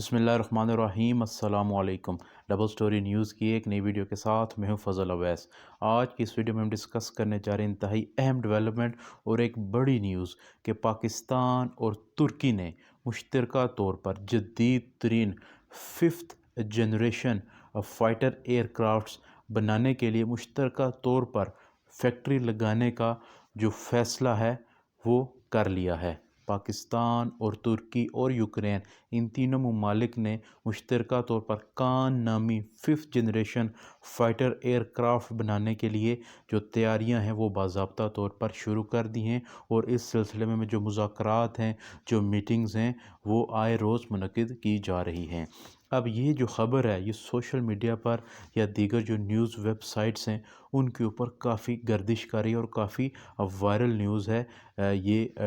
बिस्मिल्लाहिर्रहमानिर्रहीम। अस्सलाम वालेकुम। डबल स्टोरी न्यूज़ की एक नई वीडियो के साथ मैं हूं फ़ज़ल अवैस। आज की इस वीडियो में हम डिस्कस करने जा रहे हैं इंतहाई अहम डेवलपमेंट और एक बड़ी न्यूज़ कि पाकिस्तान और तुर्की ने मुश्तरका तौर पर जदीद तरीन फिफ्थ जनरेशन फ़ाइटर एयरक्राफ्ट्स बनाने के लिए मुश्तरका तौर पर फैक्ट्री लगाने का जो फ़ैसला है वो कर लिया है। पाकिस्तान और तुर्की और यूक्रेन, इन तीनों ममालिक ने मुश्तरका तौर पर कान नामी फिफ्थ जनरेशन फ़ाइटर एयरक्राफ्ट बनाने के लिए जो तैयारियां हैं वो बाज़ाब्ता तौर पर शुरू कर दी हैं। और इस सिलसिले में जो मुज़ाकरात हैं, जो मीटिंग्स हैं, वो आए रोज़ मुनक़िद की जा रही हैं। अब ये जो ख़बर है ये सोशल मीडिया पर या दीगर जो न्यूज़ वेबसाइट्स हैं उनके ऊपर काफ़ी गर्दिश कर रही है और काफ़ी वायरल न्यूज़ है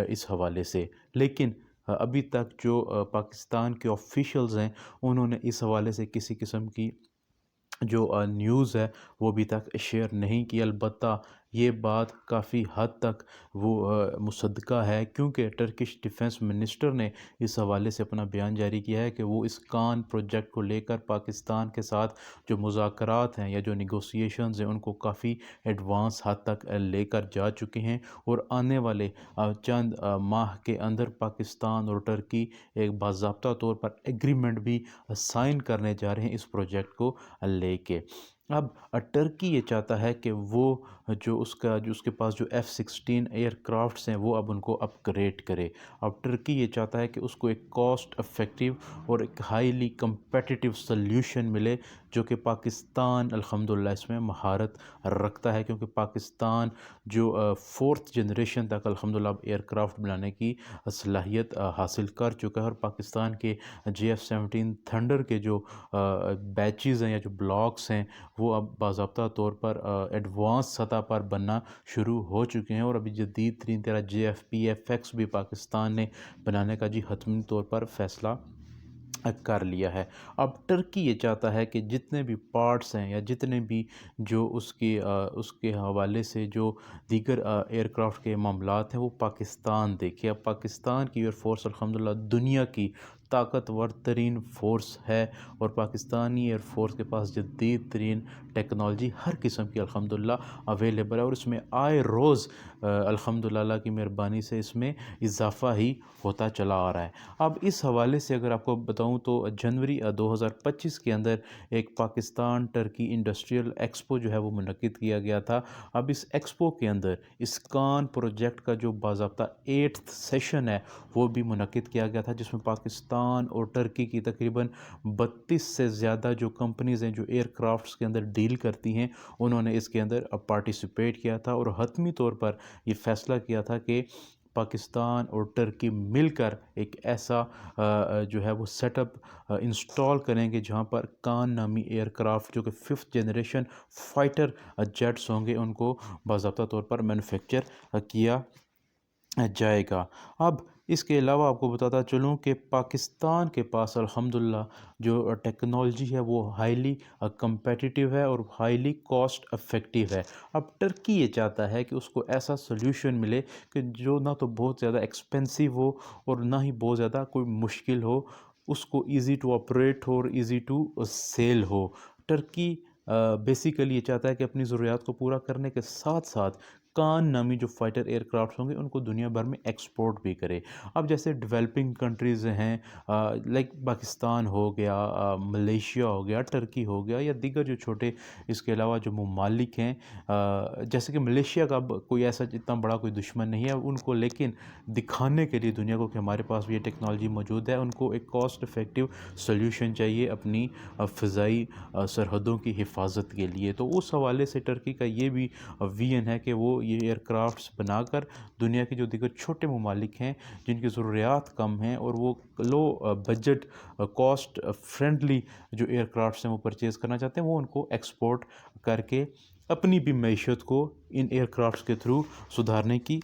इस हवाले से। लेकिन अभी तक जो पाकिस्तान के ऑफिशियल्स हैं उन्होंने इस हवाले से किसी किस्म की जो न्यूज़ है वो अभी तक शेयर नहीं की। अलबत्ता ये बात काफ़ी हद तक वो मुसद्दक़ा है, क्योंकि टर्किश डिफेंस मिनिस्टर ने इस हवाले से अपना बयान जारी किया है कि वो इस कान प्रोजेक्ट को लेकर पाकिस्तान के साथ जो मुज़ाकरात हैं या जो नेगोशिएशंस हैं उनको काफ़ी एडवांस हद तक लेकर जा चुके हैं। और आने वाले चंद माह के अंदर पाकिस्तान और टर्की एक बाज़ाब्ता तौर पर एग्रीमेंट भी साइन करने जा रहे हैं इस प्रोजेक्ट को लेके। अब टर्की ये चाहता है कि वो जो उसके पास जो F-16 एयरक्राफ्ट्स हैं वो अब उनको अपग्रेड करे। अब टर्की ये चाहता है कि उसको एक कॉस्ट इफ़ेक्टिव और एक हाईली कम्पेटिटिव सल्यूशन मिले, जो कि पाकिस्तान अल्हम्दुलिल्लाह इसमें महारत रखता है, क्योंकि पाकिस्तान जो फोर्थ जनरेशन तक अल्हम्दुलिल्लाह एयरक्राफ्ट बनाने की सलाहियत हासिल कर चुका है। और पाकिस्तान के JF-17 थंडर के जो बैचेज़ हैं या जो ब्लॉक्स हैं वो अब बाज़ाब्ता तौर पर एडवांस सतह पर बनना शुरू हो चुके हैं। और अभी जदीद तरीन तेरा JFP-FX भी पाकिस्तान ने बनाने का जी हतमी तौर पर फ़ैसला कर लिया है। अब टर्की ये चाहता है कि जितने भी पार्ट्स हैं या जितने भी जो उसके हवाले से जो दीगर एयरक्राफ्ट के मामलात हैं वो पाकिस्तान देखे। अब पाकिस्तान की एयरफोर्स अल्हम्दुलिल्लाह दुनिया की ताकतवर तरीन फ़ोर्स है और पाकिस्तानी एयरफोर्स के पास जदीद तरीन टेक्नोलॉजी हर किस्म की अल्हम्दुलिल्लाह अवेलेबल है। और इसमें आए रोज़ अल्हम्दुलिल्लाह की मेहरबानी से इसमें इजाफ़ा ही होता चला आ रहा है। अब इस हवाले से अगर आपको बताऊं तो जनवरी 2025 के अंदर एक पाकिस्तान टर्की इंडस्ट्रियल एक्सपो जो है वो मुनक़िद किया गया था। अब इस एक्सपो के अंदर इस कान प्रोजेक्ट का जो बाज़ाब्ता 8th सेशन है वो भी मुनक़िद किया गया था, जिसमें पाकिस्तान और टर्की की तकरीबन 32 से ज़्यादा जो कंपनीज़ हैं जो एयरक्राफ्ट्स के अंदर डील करती हैं उन्होंने इसके अंदर पार्टिसिपेट किया था। और हतमी तौर पर ये फ़ैसला किया था कि पाकिस्तान और टर्की मिलकर एक ऐसा जो है वो सेटअप इंस्टॉल करेंगे जहां पर कान नामी एयरक्राफ्ट जो कि फिफ्थ जनरेशन फ़ाइटर जेट्स होंगे उनको बाज़ाब्ता तौर पर मैन्युफैक्चर किया जाएगा। अब इसके अलावा आपको बताता चलूँ कि पाकिस्तान के पास अल्हम्दुलिल्लाह जो टेक्नोलॉजी है वो हाईली कम्पेटिटिव है और हाईली कॉस्ट इफ़ेक्टिव है। अब टर्की ये चाहता है कि उसको ऐसा सॉल्यूशन मिले कि जो ना तो बहुत ज़्यादा एक्सपेंसिव हो और ना ही बहुत ज़्यादा कोई मुश्किल हो, उसको ईज़ी टू ऑपरेट हो और ईज़ी टू सेल हो। टर्की बेसिकली ये चाहता है कि अपनी ज़रूरियात को पूरा करने के साथ साथ कान नामी जो फ़ाइटर एयरक्राफ्ट होंगे उनको दुनिया भर में एक्सपोर्ट भी करे। अब जैसे डेवलपिंग कंट्रीज़ हैं लाइक पाकिस्तान हो गया, मलेशिया हो गया, टर्की हो गया या दीगर जो छोटे इसके अलावा जो ममालिक हैं, जैसे कि मलेशिया का अब कोई ऐसा इतना बड़ा कोई दुश्मन नहीं है उनको, लेकिन दिखाने के लिए दुनिया को कि हमारे पास भी ये टेक्नोलॉजी मौजूद है, उनको एक कॉस्ट इफ़ेक्टिव सोल्यूशन चाहिए अपनी फ़िज़ाई सरहदों की हिफाजत के लिए। तो उस हवाले से टर्की का ये भी विजन है कि वो ये एयरक्राफ्ट्स बनाकर दुनिया के जो दीगर छोटे ममालिक हैं जिनकी ज़रूरियात कम हैं और वो लो बजट कॉस्ट फ्रेंडली जो एयरक्राफ्ट्स हैं वो परचेज़ करना चाहते हैं, वो उनको एक्सपोर्ट करके अपनी भी मईशत को इन एयरक्राफ्ट्स के थ्रू सुधारने की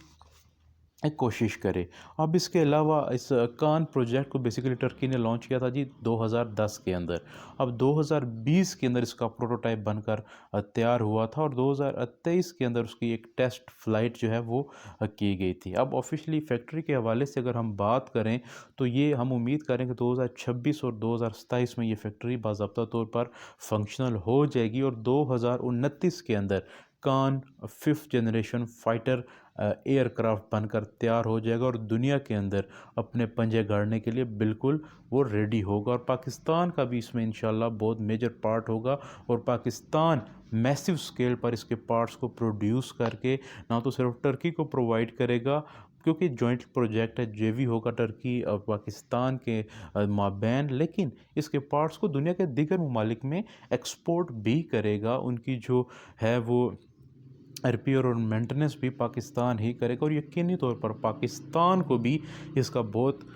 एक कोशिश करे। अब इसके अलावा इस कान प्रोजेक्ट को बेसिकली टर्की ने लॉन्च किया था जी 2010 के अंदर। अब 2020 के अंदर इसका प्रोटोटाइप बनकर तैयार हुआ था और 2023 के अंदर उसकी एक टेस्ट फ्लाइट जो है वो की गई थी। अब ऑफिशियली फैक्ट्री के हवाले से अगर हम बात करें तो ये हम उम्मीद करें कि 2026 और 2027 में ये फैक्ट्री बाज़ाब्ता तौर पर फंक्शनल हो जाएगी और 2029 के अंदर कान 5th जनरेशन फाइटर एयरक्राफ्ट बनकर तैयार हो जाएगा और दुनिया के अंदर अपने पंजे गाड़ने के लिए बिल्कुल वो रेडी होगा और पाकिस्तान का भी इसमें इंशाल्लाह बहुत मेजर पार्ट होगा और पाकिस्तान मैसिव स्केल पर इसके पार्ट्स को प्रोड्यूस करके ना तो सिर्फ टर्की को प्रोवाइड करेगा क्योंकि जॉइंट प्रोजेक्ट है जेवी होगा टर्की और पाकिस्तान के माबैन, लेकिन इसके पार्ट्स को दुनिया के दीगर ममालिक में एक्सपोर्ट भी करेगा। उनकी जो है वो रिपेयर और मेंटेनेंस भी पाकिस्तान ही करेगा और यकीनी तौर पर पाकिस्तान को भी इसका बहुत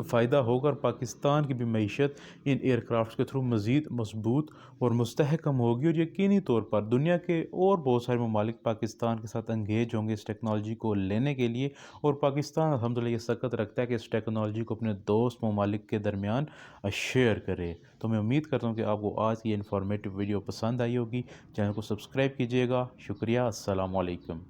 फ़ायदा होगा और पाकिस्तान की भी मईशत इन एयरक्राफ्ट के थ्रू मज़ीद मजबूत और मुस्तहकम होगी और यकीनी तौर पर दुनिया के और बहुत सारे ममालिक पाकिस्तान के साथ इंगेज होंगे इस टेक्नोलॉजी को लेने के लिए और पाकिस्तान अल्हम्दुलिल्लाह ये सकत रखता है कि इस टेक्नोलॉजी को अपने दोस्त ममालिक के दरमियान शेयर करे। तो मैं उम्मीद करता हूँ कि आपको आज की इन्फॉर्मेटिव वीडियो पसंद आई होगी। चैनल को सब्सक्राइब कीजिएगा। शुक्रिया। अस्सलाम वालेकुम।